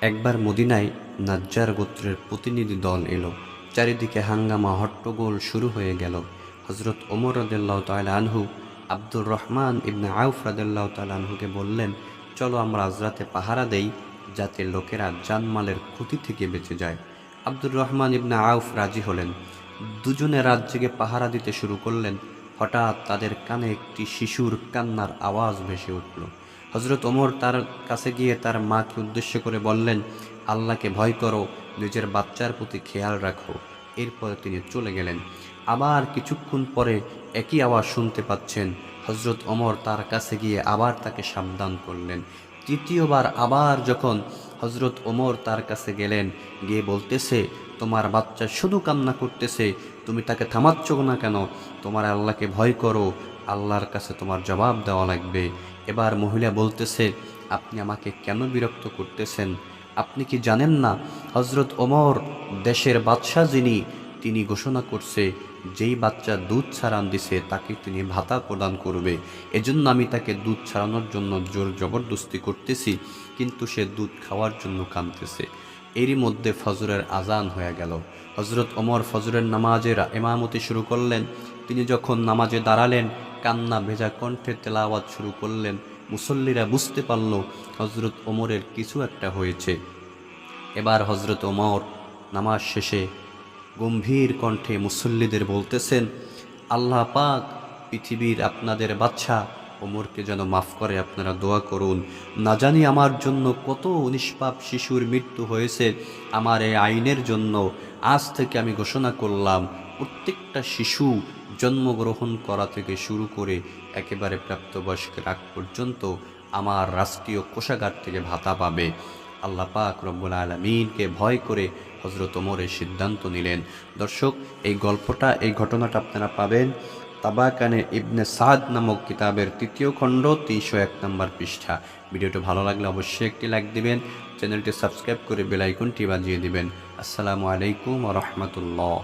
একবার মদিনায় নাজ্জার গোত্রের প্রতিনিধি দল এলো। চারিদিকে হাঙ্গামা হট্টগোল শুরু হয়ে গেল। হজরত ওমর রাদিয়াল্লাহু তাআলা আনহু আব্দুর রহমান ইবনে আউফ রাদিয়াল্লাহু তাআলা আনহুকে বললেন, চলো আমরা আজ রাতে পাহারা দেই, যাতে লোকেরা জানমালের ক্ষতি থেকে বেঁচে যায়। আব্দুর রহমান ইবনে আউফ রাজি হলেন। দুজনে রাত জেগে পাহারা দিতে শুরু করলেন। হঠাৎ তাদের কানে একটি শিশুর কান্নার আওয়াজ ভেসে উঠল। হজরত ওমর তার কাছে গিয়ে তার মাকে উদ্দেশ্য করে বললেন, আল্লাহকে ভয় করো, নিজের বাচ্চার প্রতি খেয়াল রাখো। এরপরে তিনি চলে গেলেন। আবার কিছুক্ষণ পরে একই আওয়াজ শুনতে পাচ্ছেন। হজরত ওমর তার কাছে গিয়ে আবার তাকে সাবধান করলেন। তৃতীয়বার আবার যখন হজরত ওমর তার কাছে গেলেন, গিয়ে বলতেছে, তোমার বাচ্চা শুধু কান্না করতেছে, তুমি তাকে থামাচ্ছ না কেন? তোমার আল্লাহকে ভয় করো, আল্লাহর কাছে তোমার জবাব দেওয়া লাগবে। এবার মহিলা বলতেছে, আপনি আমাকে কেন বিরক্ত করতেছেন? আপনি কি জানেন না হজরত ওমর দেশের বাদশাহ যিনি, তিনি ঘোষণা করছে যেই বাচ্চা দুধ ছাড়ান দিছে তাকে তিনি ভাতা প্রদান করবে। এজন্য আমি তাকে দুধ ছাড়ানোর জন্য জোর জবরদস্তি করতেছি, কিন্তু সে দুধ খাওয়ার জন্য কাঁদতেছে। এরই মধ্যে ফজরের আজান হয়ে গেল। হজরত ওমর ফজরের নামাজের ইমামতি শুরু করলেন। তিনি যখন নামাজে দাঁড়ালেন, কান্না ভেজা কণ্ঠে তেলাওয়াত শুরু করলেন। মুসল্লিরা বুঝতে পারল হজরত ওমরের কিছু একটা হয়েছে। এবার হজরত ওমর নামাজ শেষে গম্ভীর কণ্ঠে মুসল্লিদের বলতেছেন, আল্লাহ পাক পৃথিবীর আপনাদের বাদশা ওমরকে যেন মাফ করে, আপনারা দোয়া করুন। না জানি আমার জন্য কত নিষ্পাপ শিশুর মৃত্যু হয়েছে। আমার এই আইনের জন্য আজ থেকে আমি ঘোষণা করলাম, প্রত্যেকটা শিশু জন্মগ্রহণ করা থেকে শুরু করে একেবারে প্রাপ্তবয়স্কের আগ পর্যন্ত আমার রাষ্ট্রীয় কোষাগার থেকে ভাতা পাবে। আল্লাহ পাক রব্বুল আলামিনকে ভয় করে হজরত ওমর এই সিদ্ধান্ত নিলেন। দর্শক, এই গল্পটা, এই ঘটনাটা আপনারা পাবেন তাবাকানে ইবনে সাদ নামক কিতাবের ৩য় খণ্ড ৩০১ নম্বর পৃষ্ঠা। ভিডিওটি ভালো লাগলে অবশ্যই একটি লাইক দিবেন, চ্যানেলটি সাবস্ক্রাইব করে বেল আইকনটি বাজিয়ে দিবেন। আসসালামু আলাইকুম ওয়া রাহমাতুল্লাহ।